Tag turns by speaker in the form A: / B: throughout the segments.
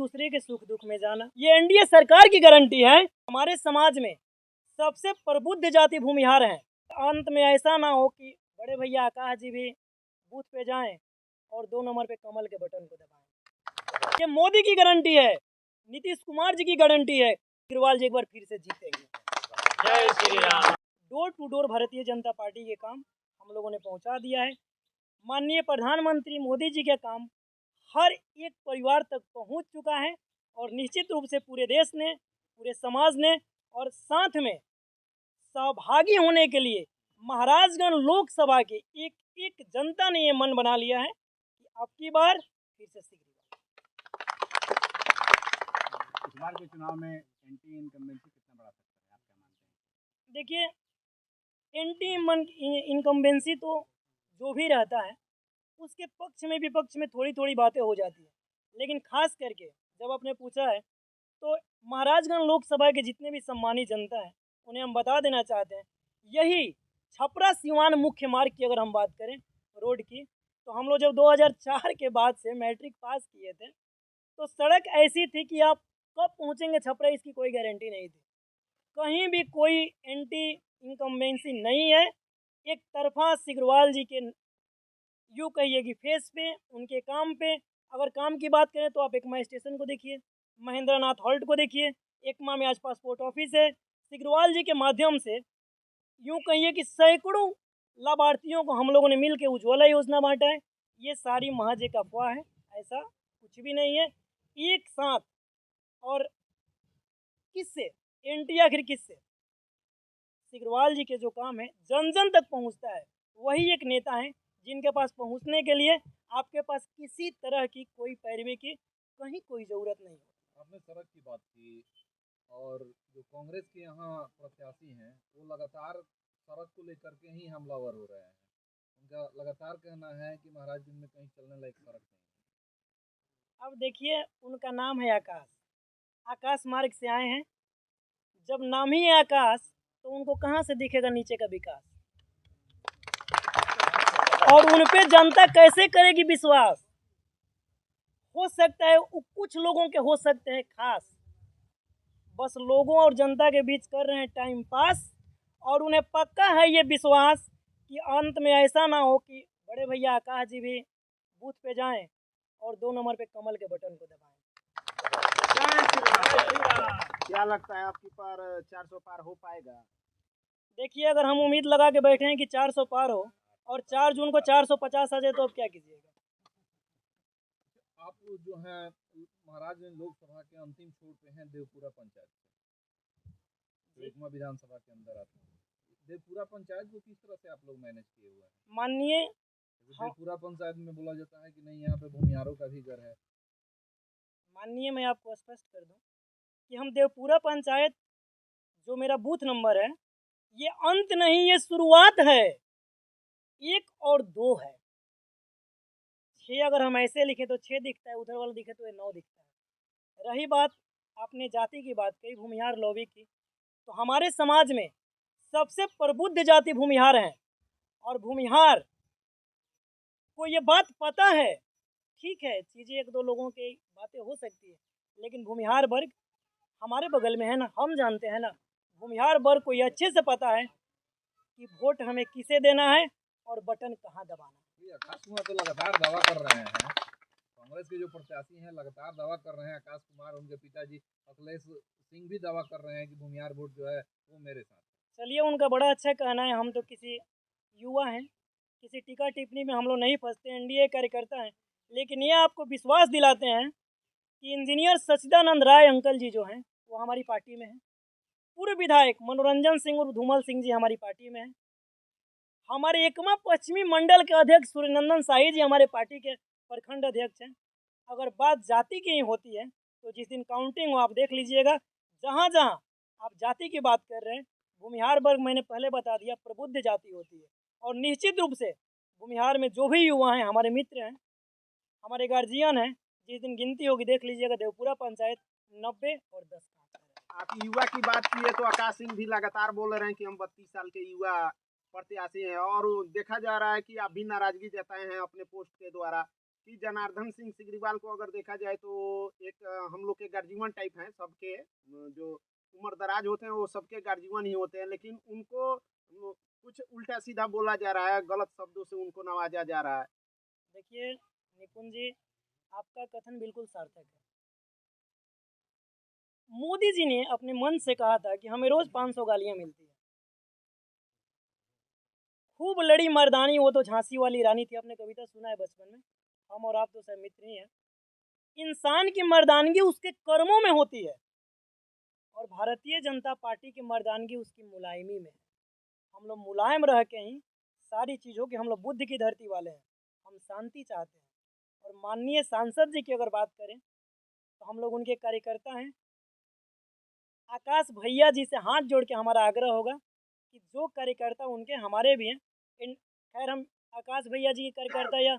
A: दूसरे के सुख दुख में जाना, ये एनडीए सरकार की गारंटी है। हमारे समाज में सबसे प्रबुद्ध जाति भूमिहार हैं। अंत में ऐसा ना हो कि बड़े भैया आकाश जी भी बूथ पे जाएं और 2 नंबर पे कमल के बटन को दबाएं। ये मोदी की गारंटी है, नीतीश कुमार जी की गारंटी है, केजरीवाल जी एक बार फिर से जीतेंगे। जय Shri Ram. Door to door Bharatiya Janata party के काम हम लोगों ने पहुंचा दिया है। माननीय प्रधानमंत्री मोदी जी के काम हर एक परिवार तक पहुंच चुका है और निश्चित रूप से पूरे देश ने, पूरे समाज ने और साथ में सहभागी होने के लिए महाराजगंज लोकसभा के एक एक जनता ने ये मन बना लिया है कि अब की बार फिर से सिगरीवाल।
B: इस बार के चुनाव में एंटी इनकम्बेंसी कितना बढ़ा सकता है, आप क्या मानते हैं?
A: देखिए, एंटी इनकम्बेंसी तो जो भी रहता है उसके पक्ष में विपक्ष में थोड़ी थोड़ी बातें हो जाती है, लेकिन खास करके जब आपने पूछा है तो महाराजगंज लोकसभा के जितने भी सम्मानित जनता है उन्हें हम बता देना चाहते हैं, यही छपरा सिवान मुख्य मार्ग की अगर हम बात करें रोड की, तो हम लोग जब 2004 के बाद से मैट्रिक पास किए थे तो सड़क ऐसी थी कि आप कब पहुंचेंगे छपरा इसकी कोई गारंटी नहीं थी। कहीं भी कोई एंटी इनकम्बेंसी नहीं है। एक तरफा सिगरीवाल जी के यूँ कहिए कि फेस पे, उनके काम पे, अगर काम की बात करें तो आप एकमा स्टेशन को देखिए, महेंद्र नाथ हॉल्ट को देखिए, एकमा में आज पासपोर्ट ऑफिस है। सिगरीवाल जी के माध्यम से यूँ कहिए कि सैकड़ों लाभार्थियों को हम लोगों ने मिल के उज्ज्वला योजना बांटा है। ये सारी महज एक अफवाह है, ऐसा कुछ भी नहीं है। एक साथ और किससे एंटी आखिर किससे, सिगरीवाल जी के जो काम है जन जन तक पहुंचता है, वही एक नेता है जिनके पास पहुंचने के लिए आपके पास किसी तरह की कोई पैरवी की कहीं कोई ज़रूरत नहीं है।
B: आपने सड़क की बात की और जो कांग्रेस के यहाँ प्रत्याशी हैं वो लगातार सड़क को लेकर के ही हमलावर हो रहे हैं। उनका लगातार कहना है कि महाराजगंज में कहीं चलने लायक सड़क नहीं।
A: अब देखिए, उनका नाम है आकाश, आकाश मार्ग से आए हैं। जब नाम ही है आकाश तो उनको कहाँ से दिखेगा नीचे का विकास, और उन पे जनता कैसे करेगी विश्वास। हो सकता है कुछ लोगों के हो सकते हैं खास, बस लोगों और जनता के बीच कर रहे हैं टाइम पास, और उन्हें पक्का है ये विश्वास कि अंत में ऐसा ना हो कि बड़े भैया आकाश जी भी बूथ पे जाएं और 2 नंबर पे कमल के बटन को दबाएं।
C: क्या लगता है आपकी पार 400 पार हो पाएगा?
A: देखिए, अगर हम उम्मीद लगा के बैठे हैं कि 400 पार हो और 4 जून को 450 आ जाए तो अब क्या कीजिएगा।
B: आप जो है महाराजगंज लोकसभा के अंतिम छोर पे हैं देवपुरा पंचायत से, एकमा विधानसभा के अंदर आते हैं। देवपुरा पंचायत को किस तरह से आप लोग मैनेज किए हुए हैं?
A: माननीय
B: देवपुरा पंचायत में बोला जाता है कि नहीं यहाँ पे भूमिहारों का भी घर है।
A: माननीय मैं आपको स्पष्ट कर दूं कि हम देवपुरा पंचायत जो मेरा बूथ नंबर है ये अंत नहीं, ये शुरुआत है। 1 और 2 है, 6 अगर हम ऐसे लिखें तो 6 दिखता है, उधर वाला दिखे तो ये 9 दिखता है। रही बात आपने जाति की बात कही, भूमिहार लॉबी की, तो हमारे समाज में सबसे प्रबुद्ध जाति भूमिहार हैं। और भूमिहार को ये बात पता है, ठीक है चीज़ें 1-2 लोगों की बातें हो सकती है, लेकिन भूमिहार वर्ग हमारे बगल में है ना, हम जानते हैं ना। भूमिहार वर्ग को ये अच्छे से पता है कि वोट हमें किसे देना है और बटन कहाँ दबाना है।
B: आकाश कुमार तो लगातार दावा कर रहे हैं, कांग्रेस के जो प्रत्याशी हैं लगातार दावा कर रहे हैं, आकाश कुमार, उनके पिताजी अखिलेश सिंह भी दावा कर रहे हैं कि भूमिहार वोट जो है वो मेरे साथ।
A: चलिए, उनका बड़ा अच्छा कहना है। हम तो किसी युवा हैं, किसी टीका टिप्पणी में हम लोग नहीं फंसते, एनडीए कार्यकर्ता हैं, लेकिन ये आपको विश्वास दिलाते हैं कि इंजीनियर सच्चिदानंद राय अंकल जी जो हैं वो हमारी पार्टी में हैं। पूर्व विधायक मनोरंजन सिंह और धूमल सिंह जी हमारी पार्टी में हैं। हमारे एकमा पश्चिमी मंडल के अध्यक्ष सूर्यनंदन शाही जी हमारे पार्टी के प्रखंड अध्यक्ष हैं। अगर बात जाति की ही होती है तो जिस दिन काउंटिंग हो आप देख लीजिएगा, जहाँ जहाँ आप जाति की बात कर रहे हैं, भूमिहार वर्ग मैंने पहले बता दिया प्रबुद्ध जाति होती है। और निश्चित रूप से भूमिहार में जो भी युवा हैं, हमारे मित्र हैं, हमारे गार्जियन हैं, जिस दिन गिनती होगी देख लीजिएगा देवपुरा पंचायत 90 और 10 का।
C: आप युवा की बात की है तो आकाश सिंह भी लगातार बोल रहे हैं कि हम 32 साल के युवा प्रत्याशी हैं, और देखा जा रहा है कि आप भी नाराजगी जताए हैं अपने पोस्ट के द्वारा कि जनार्दन सिंह सिगरीवाल को अगर देखा जाए तो एक हम गार्जियन टाइप हैं सबके, जो उम्र दराज होते हैं वो सबके गार्जियन ही होते हैं, लेकिन उनको कुछ उल्टा सीधा बोला जा रहा है, गलत शब्दों से उनको नवाजा जा रहा है।
A: देखिए निपुण जी, आपका कथन बिल्कुल सार्थक है। मोदी जी ने अपने मन से कहा था कि हमें रोज 500 गालियां मिलती है। खूब लड़ी मर्दानी, वो तो झांसी वाली रानी थी, आपने कविता सुना है बचपन में। हम और आप तो शायद मित्र ही हैं। इंसान की मर्दानगी उसके कर्मों में होती है, और भारतीय जनता पार्टी की मर्दानगी उसकी मुलायमी में है। हम लोग मुलायम रह के ही सारी चीज़ों की, हम लोग बुद्ध की धरती वाले हैं, हम शांति चाहते हैं। और माननीय सांसद जी की अगर बात करें तो हम लोग उनके कार्यकर्ता हैं। आकाश भैया जी से हाथ जोड़ के हमारा आग्रह होगा कि जो कार्यकर्ता उनके हमारे भी हैं, इन खैर हम आकाश भैया जी के कार्यकर्ता या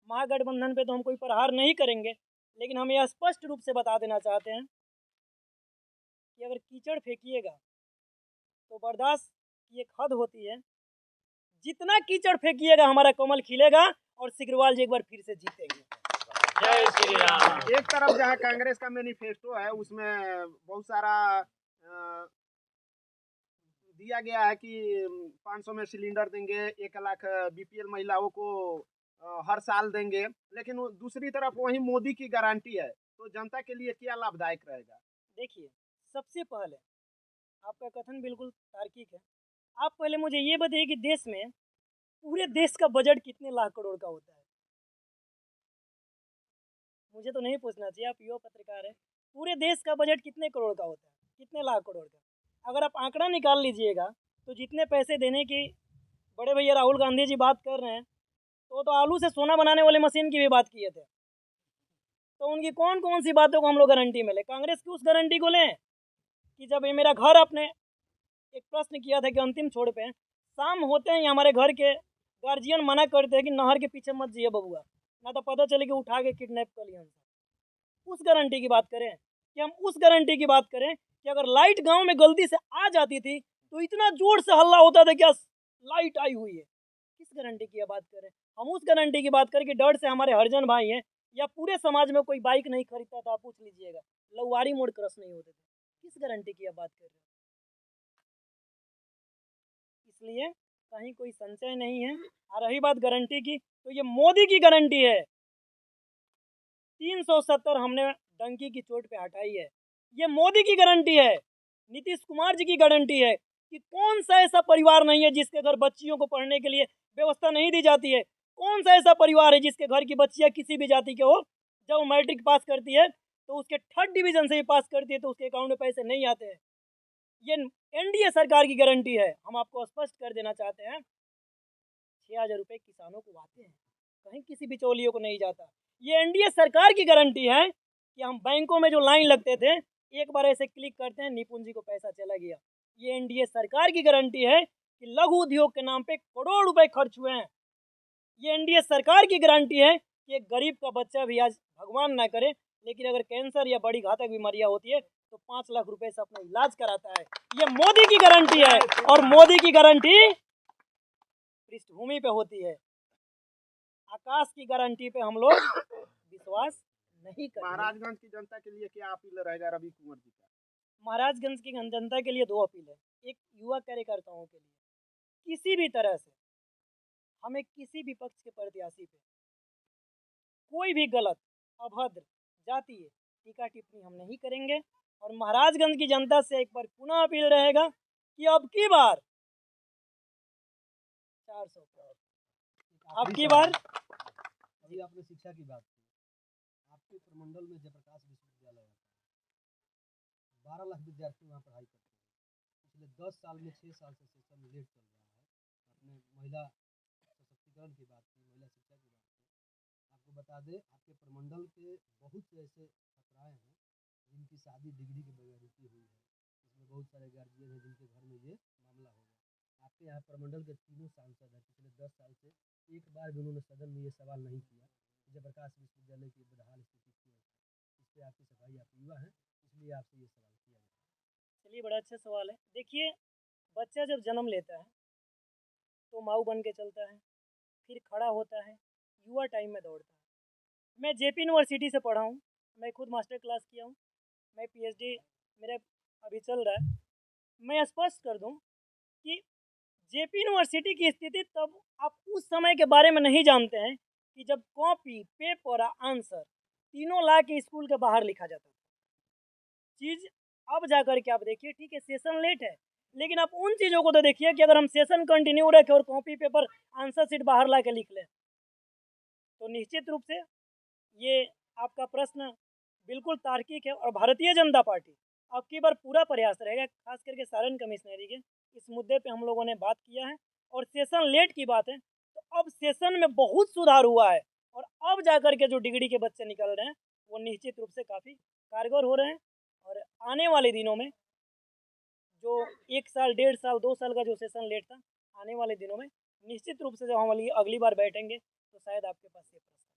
A: महागठबंधन पे तो हम कोई प्रहार नहीं करेंगे, लेकिन हम यह स्पष्ट रूप से बता देना चाहते हैं कि अगर कीचड़ फेंकिएगा तो बर्दाश्त की एक हद होती है। जितना कीचड़ फेंकिएगा हमारा कमल खिलेगा और सिग्रीवाल जी एक बार फिर से जीतेंगे।
D: जय श्री राम।
C: एक तरफ जहां कांग्रेस का मैनिफेस्टो है उसमें बहुत सारा दिया गया है कि 500 में सिलेंडर देंगे, 1 लाख बीपीएल महिलाओं को हर साल देंगे, लेकिन दूसरी तरफ वही मोदी की गारंटी है, तो जनता के लिए क्या लाभदायक रहेगा?
A: देखिए, सबसे पहले आपका कथन बिल्कुल तार्किक है। आप पहले मुझे ये बताइए कि देश में पूरे देश का बजट कितने लाख करोड़ का होता है? मुझे तो नहीं पूछना चाहिए, आप युवा पत्रकार हैं। पूरे देश का बजट कितने करोड़ का होता है? कितने लाख करोड़ का? अगर आप आंकड़ा निकाल लीजिएगा तो जितने पैसे देने की बड़े भैया राहुल गांधी जी बात कर रहे हैं, तो आलू से सोना बनाने वाले मशीन की भी बात किए थे। तो उनकी कौन कौन सी बातों को हम लोग गारंटी में लें? कांग्रेस की उस गारंटी को लें कि जब ये मेरा घर, आपने एक प्रश्न किया था कि अंतिम छोड़ पे, शाम होते हैं हमारे घर के गार्जियन मना करते हैं कि नहर के पीछे मत जाइए बबुआ, ना तो पता चले कि उठा के किडनैप कर लिया हमसे। उस गारंटी की बात करें कि हम उस गारंटी की बात करें कि अगर लाइट गांव में गलती से आ जाती थी तो इतना जोर से हल्ला होता था, क्या लाइट आई हुई है? किस गारंटी की बात करें? हम उस गारंटी की बात करें कि डर से हमारे हरिजन भाई हैं या पूरे समाज में कोई बाइक नहीं खरीदता था, आप पूछ लीजिएगा, लौवारी मोड़ क्रॉस नहीं होते थे। किस गारंटी की बात कर रहे हैं? इसलिए कहीं कोई संशय नहीं है। और रही बात गारंटी की, तो ये मोदी की गारंटी है। 370 हमने डंकी की चोट पे हटाई है, ये मोदी की गारंटी है। नीतीश कुमार जी की गारंटी है कि कौन सा ऐसा परिवार नहीं है जिसके घर बच्चियों को पढ़ने के लिए व्यवस्था नहीं दी जाती है? कौन सा ऐसा परिवार है जिसके घर की बच्चियां किसी भी जाति के हो, जब वो मैट्रिक पास करती है तो उसके 3rd डिवीजन से भी पास करती है तो उसके अकाउंट में पैसे नहीं आते हैं? ये एनडीए सरकार की गारंटी है। हम आपको स्पष्ट कर देना चाहते हैं, 6,000 रुपये किसानों को आते हैं, कहीं किसी बिचौलियों को नहीं जाता। ये एनडीए सरकार की गारंटी है कि हम बैंकों में जो लाइन लगते थे, एक बार ऐसे क्लिक करते हैं, निपुण जी को पैसा चला गया। ये एनडीए सरकार की गारंटी है कि लघु उद्योग के नाम पे करोड़ रुपए खर्च हुए हैं। ये एनडीए सरकार की गारंटी है कि एक गरीब का बच्चा भी, आज भगवान ना करे, लेकिन अगर कैंसर या बड़ी घातक बीमारियां होती है तो 5 लाख रुपए से अपना इलाज कराता है। ये मोदी की गारंटी है, और मोदी की गारंटी पृष्ठभूमि पे होती है। आकाश की गारंटी पे हम लोग विश्वास नहीं करते।
C: महाराजगंज की जनता के लिए क्या अपील रहेगा रवि कुंवर जी का?
A: महाराजगंज की जनता के लिए 2 अपील है। एक, युवा कार्यकर्ताओं के लिए, किसी भी तरह से हमें किसी भी पक्ष के प्रत्याशी पे कोई भी गलत, अभद्र, जातीय टीका टिप्पणी हम नहीं करेंगे। और महाराजगंज की जनता से एक बार पुनः अपील रहेगा कि अब की बार 400 अब की बार।
D: अभी आपने शिक्षा की बात की, आपके प्रमंडल में जयप्रकाश विश्वविद्यालय है, 12 लाख विद्यार्थी वहाँ पढ़ाई करते हैं। पिछले 10 साल में 6 साल से सिस्टम लेट चल रहा है। आपने महिला सशक्तिकरण की बात की, महिला शिक्षा की बात की। आपको बता दें, आपके प्रमंडल के बहुत से ऐसे छात्राएँ हैं जिनकी शादी डिग्री के बगैर रुकी हुई है। इसमें बहुत सारे गार्जियन हैं जिनके घर में ये मामला होगा। आपके यहाँ प्रमंडल के तीनों सांसद हैं, पिछले 10 साल से एक बार भी उन्होंने सदन में ये सवाल नहीं किया कि जयप्रकाश विश्वविद्यालय की बदहाल स्थिति क्यों है। इस पर आपकी सफाई, आप युवा हैं, इसलिए आपसे ये सवाल किया गया।
A: चलिए, बड़ा अच्छा सवाल है। देखिए, बच्चा जब जन्म लेता है तो माऊ बन के चलता है, फिर खड़ा होता है, युवा टाइम में दौड़ता है। मैं जेपी यूनिवर्सिटी से पढ़ा हूँ, मैं खुद मास्टर क्लास किया हूँ। मैं पीएचडी मेरा अभी चल रहा है, मैं स्पष्ट कर दूं कि जेपी यूनिवर्सिटी की स्थिति तब आप उस समय के बारे में नहीं जानते हैं कि जब कॉपी, पेपर और आंसर तीनों ला के स्कूल के बाहर लिखा जाता था। चीज़ अब जा कर के आप देखिए, ठीक है सेशन लेट है, लेकिन आप उन चीज़ों को तो देखिए कि अगर हम सेशन कंटिन्यू रखें और कॉपी, पेपर, आंसर शीट बाहर ला के लिख लें, तो निश्चित रूप से ये आपका प्रश्न बिल्कुल तार्किक है। और भारतीय जनता पार्टी अब की बार पूरा प्रयास रहेगा, खास करके सारण कमिश्नरी के इस मुद्दे पे हम लोगों ने बात किया है। और सेशन लेट की बात है तो अब सेशन में बहुत सुधार हुआ है, और अब जा कर के जो डिग्री के बच्चे निकल रहे हैं वो निश्चित रूप से काफ़ी कारगर हो रहे हैं। और आने वाले दिनों में जो 1 साल, 1.5 साल, 2 साल का जो सेशन लेट था, आने वाले दिनों में निश्चित रूप से जब हम अगली बार बैठेंगे तो शायद आपके पास ये प्रश्न